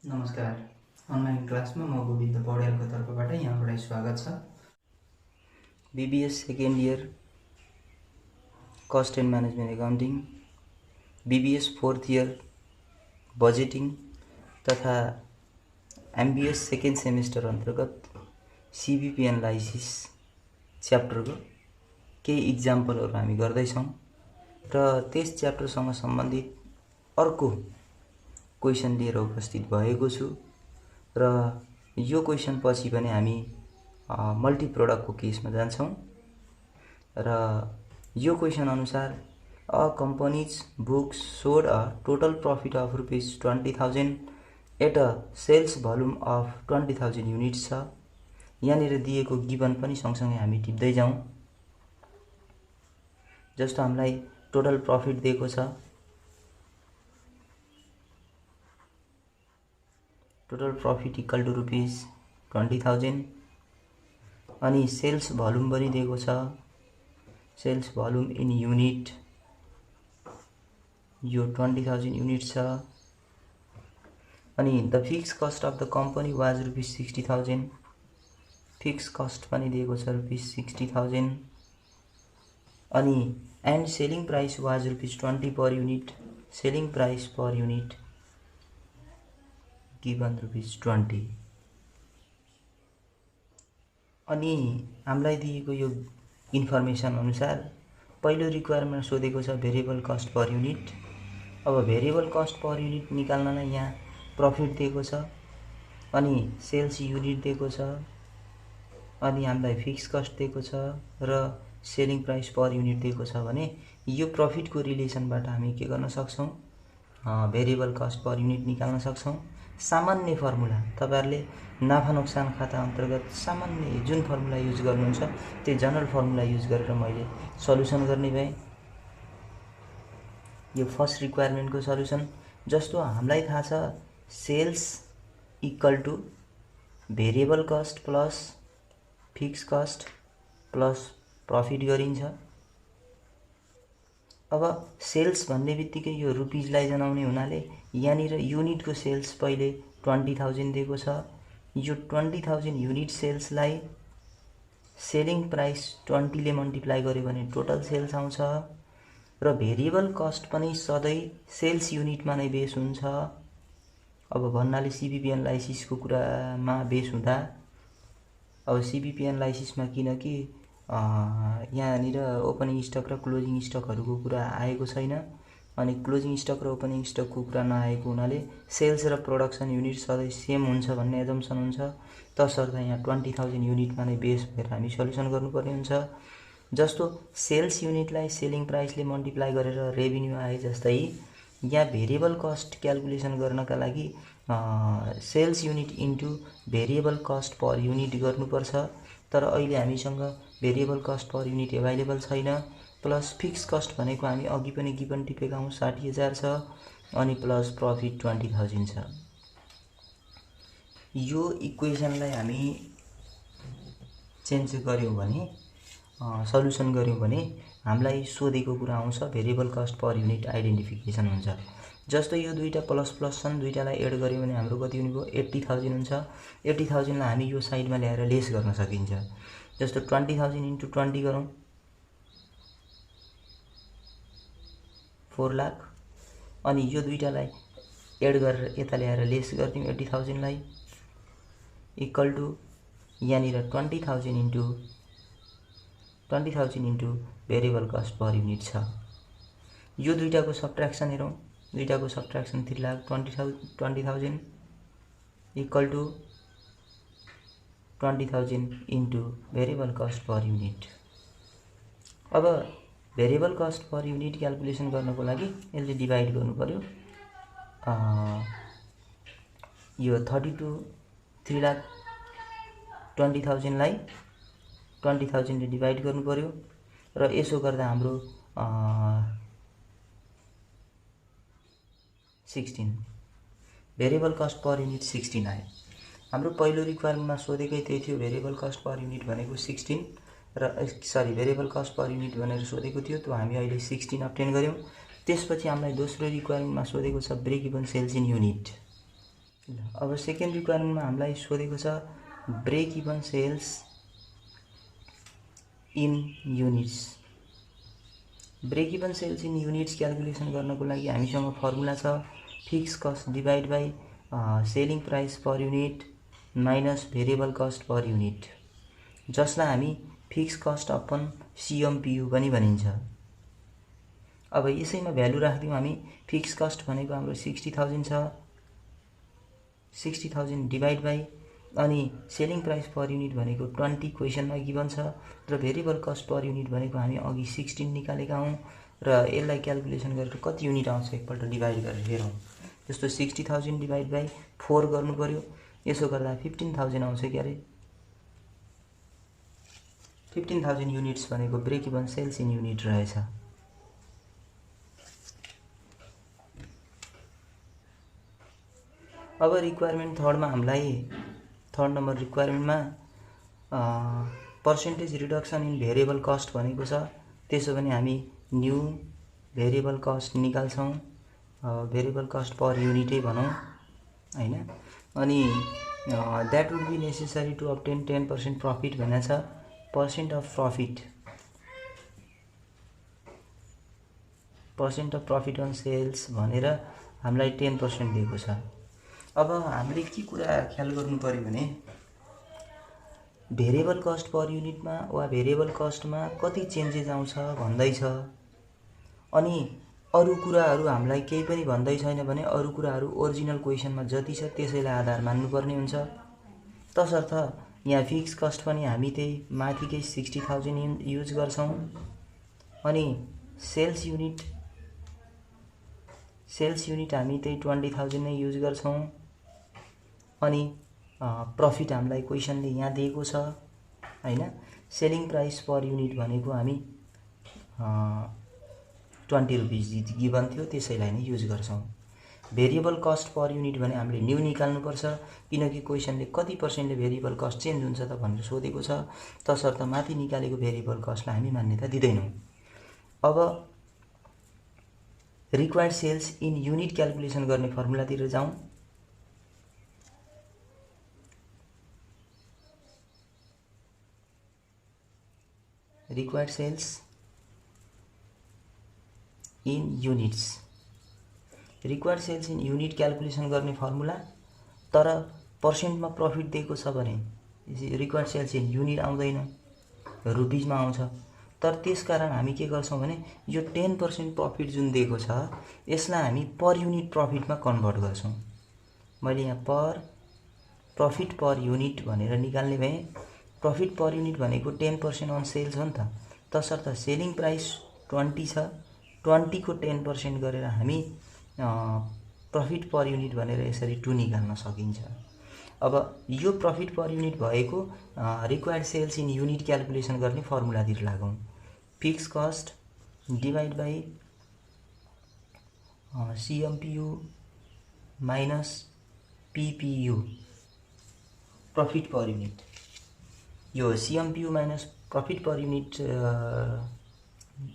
नमस्कार। अनलाइन क्लासमा म गोविन्द पौड्यालको तर्फबाट यहाँबाट स्वागत छ। BBS second year cost and management accounting, BBS fourth year budgeting तथा एमबीएस सेकेन्ड सेमेस्टर अन्तर्गत सीबीपी एनालाइसिस च्याप्टरको केही इक्जाम्पलहरू हामी गर्दैछौँ र त्यस च्याप्टरसँग सम्बन्धित अर्को क्वेसन लिएर उपस्थित भएको छु र यो क्वेसन पछि पनि हामी मल्टी प्रोडक्टको केसमा जान्छौँ र यो क्वेसन अनुसार a company's books showed a total profit of ₹20,000 at a sales volume of 20,000 units छ। यहाँनिर दिएको गिभन पनि सँगसँगै हामी टिप्दै जाउँ। जस्तो हामीलाई टोटल प्रॉफिट दिएको छ, टोटल प्रॉफिट इक्वल टू ₹20,000 अनि सेल्स भोल्युम पनि दिएको छ, सेल्स भोल्युम इन युनिट यो 20,000 युनिट छ अनि the fix cost of the company was ₹60,000, fix cost पनि दिएको छ ₹60,000 अनि and selling price was ₹20 per unit, selling price per unit given ₹20 अनि हामीलाई दिएको यो इन्फर्मेसन अनुसार पहिलो रिक्वायरमेन्ट सोधेको छ भेरिएबल कस्ट पर युनिट। अब भेरिएबल कस्ट पर युनिट निकाल्नलाई यहाँ प्रॉफिट दिएको छ अनि सेल्स युनिट दिएको छ अनि हामीलाई फिक्स कस्ट दिएको छ र सेलिङ प्राइस पर युनिट दिएको छ भने यो प्रॉफिटको रिलेसनबाट हामी के गर्न सक्छौँ, भेरिएबल कस्ट पर युनिट निकाल्न सक्छौँ। सामान्य फर्मुला तपाईहरुले नाफा नोक्सान खाता अन्तर्गत सामान्य जुन फर्मुला युज गर्नुहुन्छ त्यो जनरल फर्मुला युज गरेर मैले सल्युसन गर्ने भए। यो फर्स्ट रिक्वायरमेन्टको सल्युसन जस्तो हामीलाई थाहा छ sales equal to variable cost plus fix cost plus profit गरिन्छ। अब सेल्स भन्ने बित्तिकै यो रुपीजलाई जनाउने हुनाले यहाँनिर युनिटको सेल्स पहिले 20,000 दिएको छ। यो 20,000 युनिट सेल्सलाई सेलिङ प्राइस 20 ले मल्टिप्लाई गर्यो भने टोटल सेल्स आउँछ र भेरिएबल कस्ट पनि सधैँ सेल्स युनिटमा नै बेस हुन्छ। अब भन्नाले सीबीपी एनालाइसिसको कुरामा बेस हुँदा अब सीबीपी एनालाइसिसमा किनकि यहाँनिर ओपनिङ स्टक र क्लोजिङ स्टकहरूको कुरा आएको छैन अनि क्लोजिङ स्टक र ओपनिङ स्टकको कुरा नआएको हुनाले सेल्स र प्रोडक्सन युनिट सधैँ सेम हुन्छ भन्ने एजम्सन हुन्छ। तसर्थ यहाँ 20,000 युनिटमा नै बेस भएर हामी सल्युसन गर्नुपर्ने हुन्छ। जस्तो सेल्स युनिटलाई सेलिङ प्राइसले मल्टिप्लाई गरेर रेभिन्यू आए जस्तै यहाँ भेरिएबल कस्ट क्याल्कुलेसन गर्नका लागि sales unit into variable cost per unit गर्नुपर्छ। तर अहिले हामीसँग variable cost per unit available छैन। प्लस फिक्स कस्ट भनेको हामी अघि पनि गिभन टिपेका हौँ 60,000 छ अनि प्लस प्रॉफिट 20,000 छ। यो इक्वेसनलाई हामी चेन्ज गर्यौं भने सल्युसन गर्यौं भने हामीलाई सोधेको कुरा आउँछ variable cost per unit identification हुन्छ। जस्तो यो दुईटा प्लस प्लस छन्, दुईटालाई एड गर्यौं भने हाम्रो कति हुने भयो 80,000 हुन्छ। 80,000 लाई हामी यो साइडमा ल्याएर लेस गर्न सकिन्छ। जस्तो 20,000 इन्टु 20 गरौँ 4 लाख अनि यो दुईटालाई एड गरेर यता ल्याएर लेस गर्दियौं 80,000 लाई इक्वल टु यहाँनिर 20,000 into variable cost per unit छ। यो दुईटाको सब्ट्र्याक्सन हेरौँ, दुईटाको subtraction 3 lakh 20,000 equal to 20,000 into variable cost per unit. अब variable cost per unit calculation गर्नको लागि यसले डिभाइड गर्नु पर्यो। यो 3,20,000 लाई 20,000 ले डिभाइड गर्नु पर्यो र यसो गर्दा हाम्रो 16 भेरिएबल कस्ट पर युनिट 16 आयो। हाम्रो पहिलो रिक्वायरमेन्टमा सोधेकै त्यही थियो, भेरिएबल कस्ट पर युनिट भनेको 16 र भेरिएबल कस्ट पर युनिट भनेर सोधेको थियो, त्यो हामी अहिले 16 अब्टेन गर्यौं। त्यसपछि हामीलाई दोस्रो रिक्वायरमेन्टमा सोधेको छ break even sales in unit. अब सेकेन्ड रिक्वायरमेन्टमा हामीलाई सोधेको छ break even sales in units. Break even sales in units calculation गर्नको लागि हामीसँग फर्मुला छ fix cost divide by selling price per unit minus variable cost per unit, जसलाई हामी फिक्स कस्ट अपन सिएमपियु पनि भनिन्छ। अब यसैमा भ्यालु राख्दियौँ हामी। फिक्स कस्ट भनेको हाम्रो 60,000 छ, 60,000 डिभाइड बाई अनि सेलिङ प्राइस पर युनिट भनेको 20 क्वेसनमा गिभन छ र भेरिएबल कस्ट पर युनिट भनेको हामी अघि 16 निकालेका हौँ र यसलाई क्यालकुलेसन गरेर कति युनिट आउँछ एकपल्ट डिभाइड गरेर हेरौँ। जस्तो 60,000 डिभाइड बाई 4 गर्नु पर्यो, यसो गर्दा 15,000 आउँछ क्यारे। 15,000 युनिट्स भनेको break even sales in unit रहेछ। अब रिक्वायरमेन्ट थर्डमा हामीलाई थर्ड नम्बर रिक्वायरमेन्टमा percentage reduction in variable cost भनेको छ। त्यसो भने हामी न्यू भेरिएबल कस्ट निकाल्छौँ, भेरिएबल कस्ट पर युनिटै भनौँ हैन। अनि that would be necessary to obtain 10% profit भनेको छ। Percent of profit on sales भनेर हामीलाई 10% दिएको छ। अब हामीले के कुरा ख्याल गर्नु पर्यो भने भेरिएबल कस्ट पर युनिटमा वा भेरिएबल कस्टमा कति चेन्जेस आउँछ भन्दैछ। अनि अरू कुराहरू हामीलाई केही पनि भन्दै छैन भने अरू कुराहरू ओरिजिनल क्वेसनमा जति छ त्यसैलाई आधार मान्नुपर्ने हुन्छ। तसर्थ यहाँ फिक्स कस्ट पनि हामी त्यही माथिकै 60,000 युज गर्छौँ। अनि सेल्स युनिट हामी त्यही 20,000 नै युज गर्छौँ। अनि प्रफिट हामीलाई क्वेसनले यहाँ दिएको छ हैन। सेलिङ प्राइस पर युनिट भनेको हामी 20 रुपिस गिभन थियो, त्यसैलाई नै युज गर्छौँ। भेरिएबल कस्ट पर युनिट भने हामीले न्यू निकाल्नुपर्छ, किनकि क्वेसनले कति पर्सेन्टले भेरिएबल कस्ट चेन्ज हुन्छ त भनेर सोधेको छ। तसर्थ माथि निकालेको भेरिएबल कस्टलाई हामी मान्यता दिँदैनौँ। अब required sales in unit calculation गर्ने फर्मुलातिर जाउँ। Required sales in units, required sales in unit calculation गर्ने फर्मुला, तर पर्सेन्टमा प्रफिट दिएको छ भने रिक्वायर्ड सेल्स इन युनिट आउँदैन, रुपिजमा आउँछ। तर त्यसकारण हामी के गर्छौँ भने यो 10% प्रफिट जुन दिएको छ यसलाई हामी पर युनिट प्रफिटमा कन्भर्ट गर्छौँ। मैले यहाँ प्रफिट पर युनिट भनेर निकाल्ने भएँ। प्रफिट पर युनिट भनेको 10% अन सेल्स हो नि त। तसर्थ सेलिङ प्राइस 20 छ, 20 को 10% गरेर हामी प्रफिट पर युनिट भनेर यसरी 2 निकाल्न सकिन्छ। अब यो प्रफिट पर युनिट भएको required sales in unit calculation गर्ने फर्मुलातिर लागौँ। Fixed cost divide by CMPU minus PPU profit per unit. यो CMPU minus profit per unit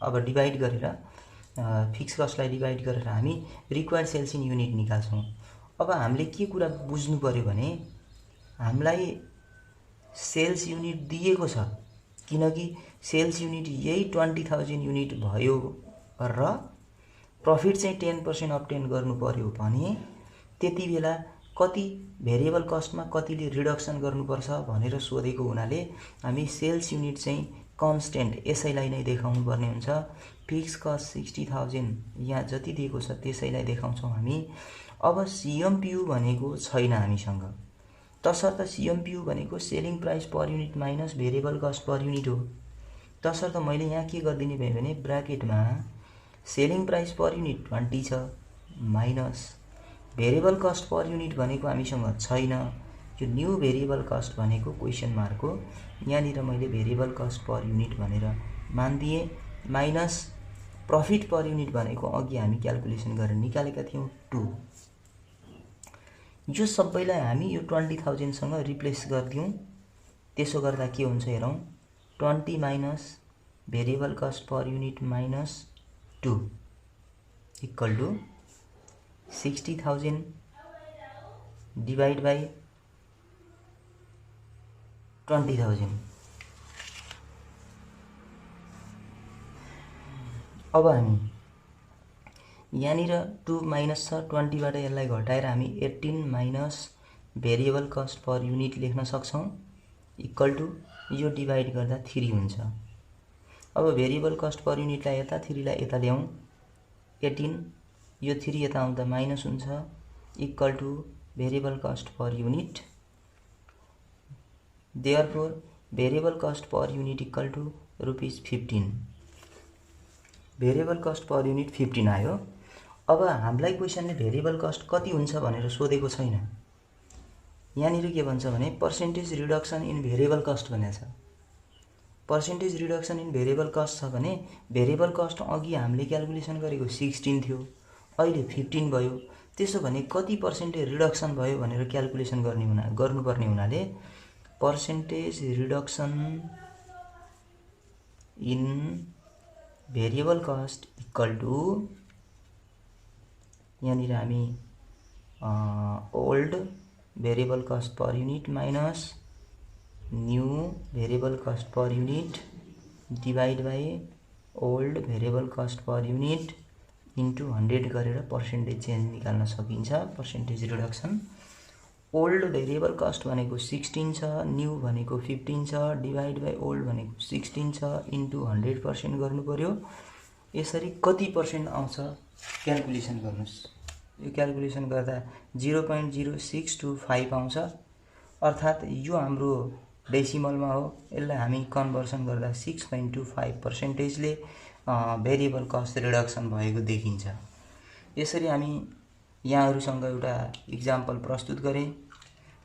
अब डिभाइड गरेर फिक्स कस्टलाई डिभाइड गरेर हामी रिक्वायर्ड सेल्स इन युनिट निकाल्छौँ। अब हामीले के कुरा बुझ्नु पर्यो भने हामीलाई सेल्स युनिट दिएको छ, किनकि सेल्स युनिट यही 20,000 युनिट भयो र प्रफिट चाहिँ 10% अब्टेन गर्नु पर्यो भने त्यति बेला कति भेरिएबल कस्टमा कतिले रिडक्सन गर्नुपर्छ भनेर सोधेको हुनाले हामी सेल्स युनिट चाहिँ कन्स्टेन्ट यसैलाई नै देखाउनु पर्ने हुन्छ। फिक्स कस्ट 60,000 यहाँ जति दिएको छ त्यसैलाई देखाउँछौँ हामी। अब सिएमपियु भनेको छैन हामीसँग, तसर्थ सिएमपियु भनेको selling price per unit minus variable cost per unit हो। तसर्थ मैले यहाँ के गरिदिने भयो भने ब्राकेटमा सेलिङ प्राइस पर युनिट 20 छ minus variable cost per unit भनेको हामीसँग छैन। यो न्यू भेरिएबल कस्ट भनेको क्वेसन मार्क हो, यहाँनिर मैले भेरिएबल कस्ट पर युनिट भनेर मानिदिएँ माइनस प्रफिट पर युनिट भनेको अघि हामी क्यालकुलेसन गरेर निकालेका थियौँ 2। यो सबैलाई हामी यो 20,000 सँग रिप्लेस गर्दियौँ। त्यसो गर्दा के हुन्छ हेरौँ। 20 minus variable cost per unit minus 2 equal to 60,000 divide by 20,000। अब हामी यहाँनिर 2 माइनस छ 20 बाट यसलाई घटाएर हामी 18 minus variable cost per unit लेख्न सक्छौं इक्वल टु यो डिवाइड गर्दा 3 हुन्छ। अब भेरिएबल कस्ट पर युनिटलाई यता 3 लाई यता ल्याउँ 18 यो 3 यता आउँदा माइनस हुन्छ equal to variable cost per unit. Therefore variable cost per unit equal to ₹15। Variable cost per unit 15 आयो। अब हामीलाई क्वेशनले भेरिएबल कस्ट कति हुन्छ भनेर सोधेको छैन। यहाँनिर के भन्छ भने percentage reduction in variable cost भनेको छ। Percentage reduction in variable cost छ भने भेरिएबल कस्ट अघि हामीले क्याल्कुलेसन गरेको 16 थियो अहिले 15 भयो। त्यसो भने कति पर्सेन्टेज रिडक्सन भयो भनेर क्याल्कुलेसन गर्नुपर्ने हुनाले percentage reduction in variable cost equal to यहाँनिर हामी old variable cost per unit minus new variable cost per unit divide by old variable cost per unit into 100 गरेर पर्सेन्टेज चेन्ज निकाल्न सकिन्छ। Percentage reduction old variable cost भनेको 16 छ new भनेको 15 छ divide by old भनेको 16 छ इन्टु 100% गर्नु पर्यो। यसरी कति पर्सेन्ट आउँछ क्याल्कुलेसन गर्नुस्। यो क्याल्कुलेसन गर्दा 0.0625 आउँछ अर्थात् यो हाम्रो डेसिमलमा हो। यसलाई हामी कन्भर्सन गर्दा 6.25% ले भेरिएबल कस्ट रिडक्सन भएको देखिन्छ। यसरी हामी यहाँहरुसँग एउटा इक्जाम्पल प्रस्तुत गरे।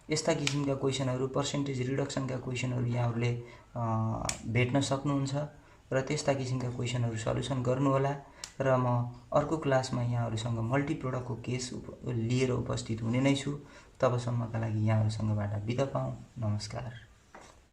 यस्ता किसिमका क्वेशनहरु पर्सेन्टेज रिडक्सनका क्वेशनहरु यहाँहरुले भेट्न सक्नुहुन्छ र त्यस्ता किसिमका क्वेशनहरु सल्युसन गर्नु होला र म अर्को क्लासमा यहाँहरुसँग मल्टी प्रोडक्टको केस लिएर उपस्थित हुने नै छु। तबसम्मका लागि यहाँहरुसँगबाट बिदा पाऊँ। नमस्कार।